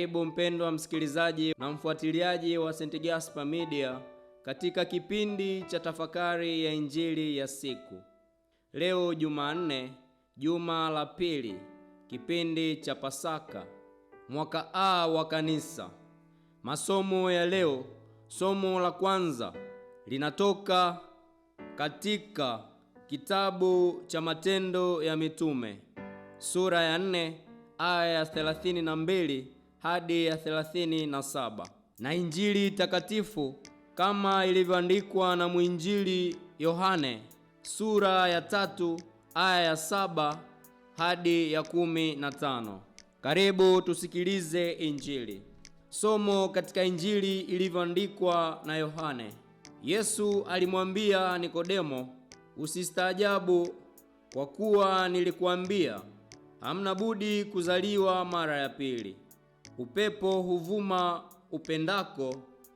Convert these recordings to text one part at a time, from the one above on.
Karibu mpendwa msikilizaji na mfuatiliaji wa St. Gaspar Media katika kipindi cha tafakari ya Injili ya siku. Leo Jumanne, juma la pili, kipindi cha Pasaka, mwaka A wa Kanisa. Masomo ya leo, somo la kwanza linatoka katika kitabu cha Matendo ya Mitume, sura ya 4 aya ya 32 hadi ya 37, na Injili takatifu kama ilivyoandikwa na mwinjili Yohane, sura ya 3 aya ya 7 hadi ya 15. Karibu tusikilize Injili. Somo katika Injili ilivyoandikwa na Yohane. Yesu alimwambia Nikodemo, usistaajabu, kwa kuwa nilikuambia hamna budi kuzaliwa mara ya pili. Upepo huvuma upendako,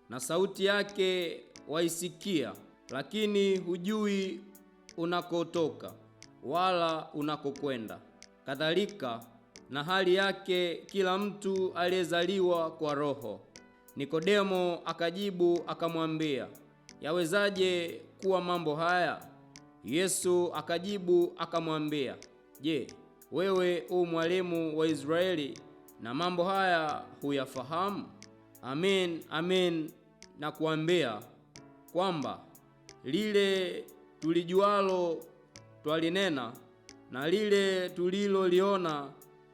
na sauti yake waisikia, lakini hujui unakotoka wala unakokwenda. Kadhalika na hali yake kila mtu aliyezaliwa kwa Roho. Nikodemo akajibu akamwambia, yawezaje kuwa mambo haya? Yesu akajibu akamwambia, je, wewe mwalimu wa Israeli, na mambo haya huyafahamu? Amin, amin nakuambia kwamba lile tulijualo twalinena, na lile tuliloliona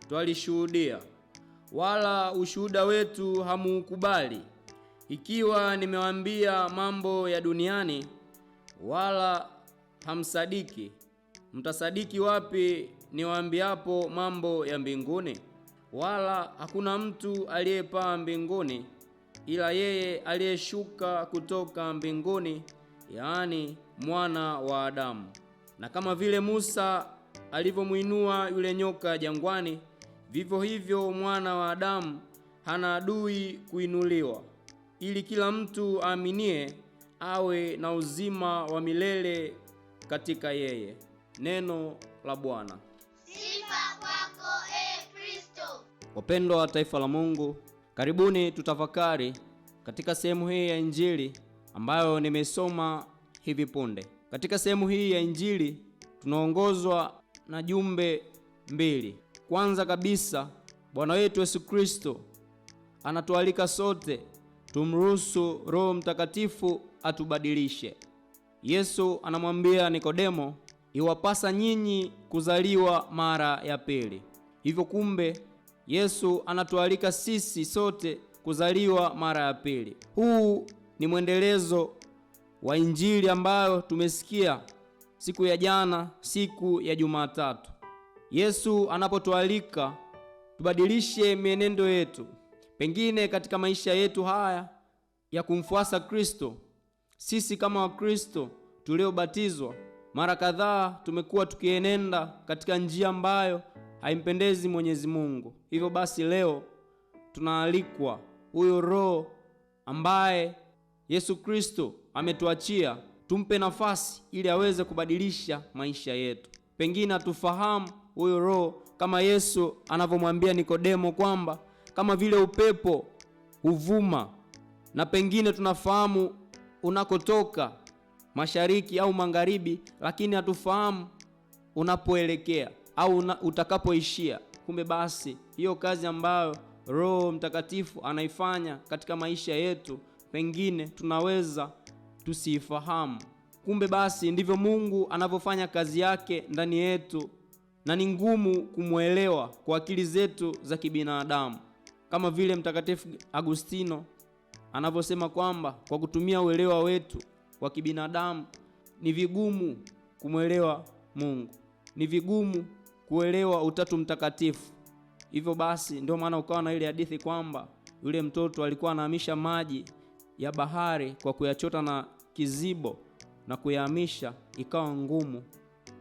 twalishuhudia, wala ushuhuda wetu hamuukubali. Ikiwa nimewaambia mambo ya duniani wala hamsadiki, mtasadiki wapi niwaambiapo mambo ya mbinguni? Wala hakuna mtu aliyepaa mbinguni ila yeye aliyeshuka kutoka mbinguni, yaani mwana wa Adamu. Na kama vile Musa alivyomwinua yule nyoka jangwani, vivyo hivyo mwana wa Adamu hana adui kuinuliwa, ili kila mtu aaminie awe na uzima wa milele katika yeye. Neno la Bwana. Sifa kwako Kristo. Wapendwa wa taifa la Mungu, karibuni tutafakari katika sehemu hii ya Injili ambayo nimesoma hivi punde. Katika sehemu hii ya Injili tunaongozwa na jumbe mbili. Kwanza kabisa, Bwana wetu Yesu Kristo anatualika sote tumruhusu Roho Mtakatifu atubadilishe. Yesu anamwambia Nikodemo, iwapasa nyinyi kuzaliwa mara ya pili. Hivyo kumbe Yesu anatualika sisi sote kuzaliwa mara ya pili. Huu ni mwendelezo wa Injili ambayo tumesikia siku ya jana, siku ya Jumatatu. Yesu anapotualika tubadilishe mienendo yetu, pengine katika maisha yetu haya ya kumfuasa Kristo. Sisi kama Wakristo tuliobatizwa, mara kadhaa tumekuwa tukienenda katika njia ambayo haimpendezi Mwenyezi Mungu. Hivyo basi leo tunaalikwa huyo Roho ambaye Yesu Kristo ametuachia, tumpe nafasi ili aweze kubadilisha maisha yetu. Pengine tufahamu huyo Roho kama Yesu anavyomwambia Nikodemo kwamba kama vile upepo huvuma, na pengine tunafahamu unakotoka, mashariki au magharibi, lakini hatufahamu unapoelekea au utakapoishia. Kumbe basi hiyo kazi ambayo Roho Mtakatifu anaifanya katika maisha yetu pengine tunaweza tusiifahamu. Kumbe basi ndivyo Mungu anavyofanya kazi yake ndani yetu, na ni ngumu kumwelewa kwa akili zetu za kibinadamu, kama vile Mtakatifu Agustino anavyosema kwamba kwa kutumia uelewa wetu wa kibinadamu ni vigumu kumwelewa Mungu, ni vigumu kuelewa Utatu Mtakatifu. Hivyo basi ndio maana ukawa na ile hadithi kwamba yule mtoto alikuwa anahamisha maji ya bahari kwa kuyachota na kizibo na kuyahamisha, ikawa ngumu.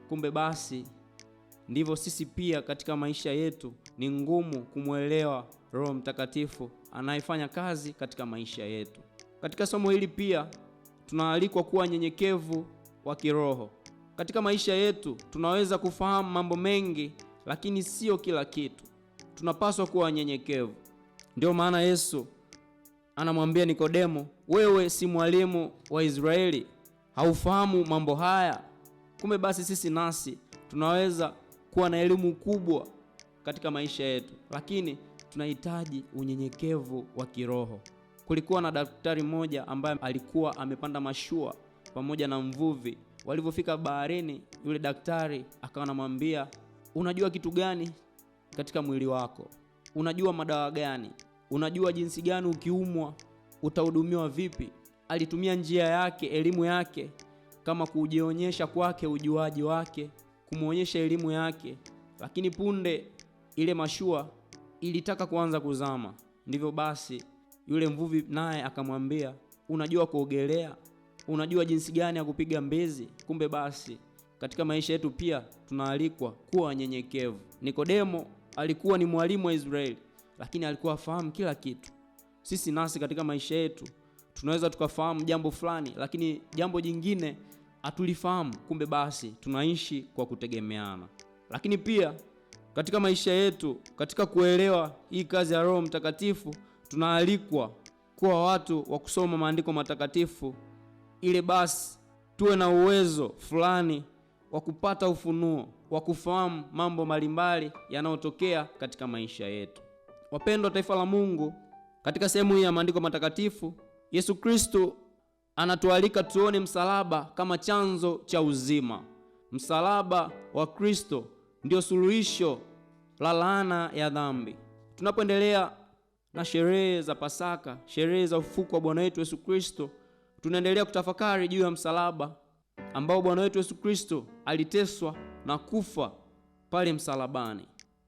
Kumbe basi ndivyo sisi pia katika maisha yetu ni ngumu kumwelewa Roho Mtakatifu anayefanya kazi katika maisha yetu. Katika somo hili pia tunaalikwa kuwa nyenyekevu wa kiroho. Katika maisha yetu tunaweza kufahamu mambo mengi, lakini sio kila kitu. Tunapaswa kuwa nyenyekevu. Ndio maana Yesu anamwambia Nikodemo, wewe si mwalimu wa Israeli, haufahamu mambo haya? Kumbe basi sisi nasi tunaweza kuwa na elimu kubwa katika maisha yetu, lakini tunahitaji unyenyekevu wa kiroho. Kulikuwa na daktari mmoja ambaye alikuwa amepanda mashua pamoja na mvuvi. Walipofika baharini, yule daktari akawa anamwambia, unajua kitu gani katika mwili wako? Unajua madawa gani? Unajua jinsi gani ukiumwa utahudumiwa vipi? Alitumia njia yake, elimu yake, kama kujionyesha kwake ujuaji wake, kumuonyesha elimu yake. Lakini punde ile mashua ilitaka kuanza kuzama, ndivyo basi yule mvuvi naye akamwambia, unajua kuogelea? Unajua jinsi gani ya kupiga mbizi? Kumbe basi katika maisha yetu pia tunaalikwa kuwa wanyenyekevu. Nikodemo alikuwa ni mwalimu wa Israeli, lakini alikuwa afahamu kila kitu. Sisi nasi katika maisha yetu tunaweza tukafahamu jambo fulani, lakini jambo jingine hatulifahamu. Kumbe basi tunaishi kwa kutegemeana. Lakini pia katika maisha yetu, katika kuelewa hii kazi ya Roho Mtakatifu, tunaalikwa kuwa watu wa kusoma maandiko matakatifu, ili basi tuwe na uwezo fulani wa kupata ufunuo, wa kufahamu mambo mbalimbali yanayotokea katika maisha yetu. Wapendwa taifa la Mungu, katika sehemu hii ya maandiko matakatifu, Yesu Kristo anatualika tuone msalaba kama chanzo cha uzima. Msalaba wa Kristo ndio suluhisho la laana ya dhambi. Tunapoendelea na sherehe za Pasaka, sherehe za ufufuko wa Bwana wetu Yesu Kristo, tunaendelea kutafakari juu ya msalaba ambao Bwana wetu Yesu Kristo aliteswa na kufa pale msalabani.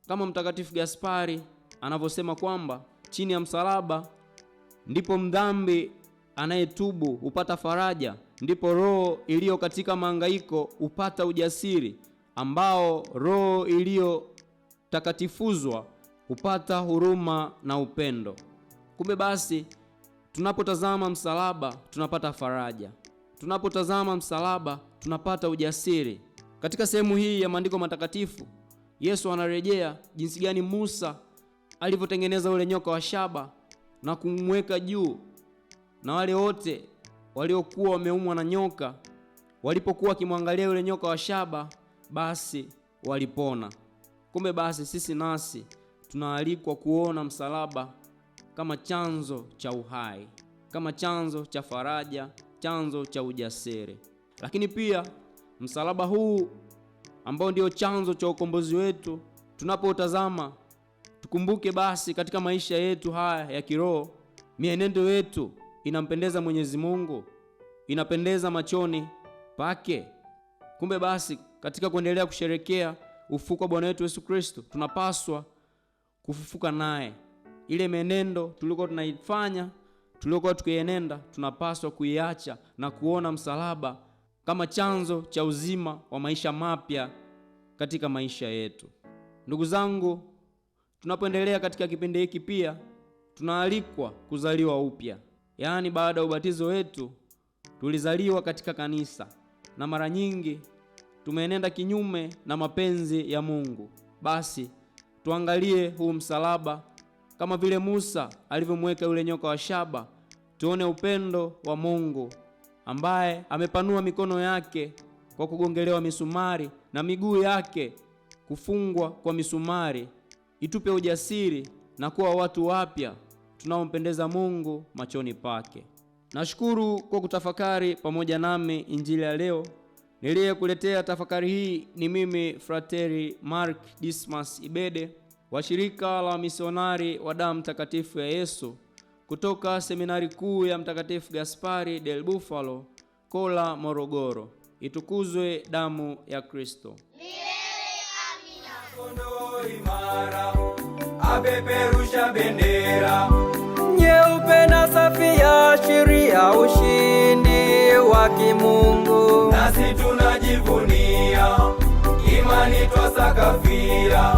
Kama Mtakatifu Gaspari anavyosema kwamba chini ya msalaba ndipo mdhambi anayetubu hupata faraja, ndipo roho iliyo katika mahangaiko hupata ujasiri, ambao roho iliyo takatifuzwa hupata huruma na upendo. Kumbe basi tunapotazama msalaba tunapata faraja, tunapotazama msalaba tunapata ujasiri. Katika sehemu hii ya maandiko matakatifu, Yesu anarejea jinsi gani Musa alivyotengeneza ule nyoka wa shaba na kumweka juu, na wale wote waliokuwa wameumwa na nyoka walipokuwa wakimwangalia yule nyoka wa shaba, basi walipona. Kumbe basi sisi nasi tunaalikwa kuona msalaba kama chanzo cha uhai, kama chanzo cha faraja, chanzo cha ujasiri. Lakini pia msalaba huu ambao ndio chanzo cha ukombozi wetu, tunapotazama tukumbuke basi katika maisha yetu haya ya kiroho, mienendo yetu inampendeza Mwenyezi Mungu, inapendeza machoni pake. Kumbe basi katika kuendelea kusherekea ufufuko wa Bwana wetu Yesu Kristo, tunapaswa kufufuka naye. Ile mienendo tulikuwa tunaifanya, tulikuwa tukienenda, tunapaswa kuiacha na kuona msalaba kama chanzo cha uzima wa maisha mapya katika maisha yetu. Ndugu zangu, tunapoendelea katika kipindi hiki pia tunaalikwa kuzaliwa upya. Yaani baada ya ubatizo wetu tulizaliwa katika kanisa, na mara nyingi tumeenenda kinyume na mapenzi ya Mungu. Basi tuangalie huu msalaba kama vile Musa alivyomweka yule nyoka wa shaba, tuone upendo wa Mungu ambaye amepanua mikono yake kwa kugongelewa misumari na miguu yake kufungwa kwa misumari, itupe ujasiri na kuwa watu wapya tunaompendeza Mungu machoni pake. Nashukuru kwa kutafakari pamoja nami injili ya leo. Niliyekuletea tafakari hii ni mimi Frateri Mark Dismas Ibede wa shirika la misionari wa damu takatifu ya Yesu kutoka seminari kuu ya Mtakatifu Gaspari del Bufalo, Kola, Morogoro. Itukuzwe damu ya Kristo. Milele amina. Kondo imara, apeperusha bendera nyeupe na safi ya sheria, ushindi wa kimungu. Nasi tunajivunia imani twasakafia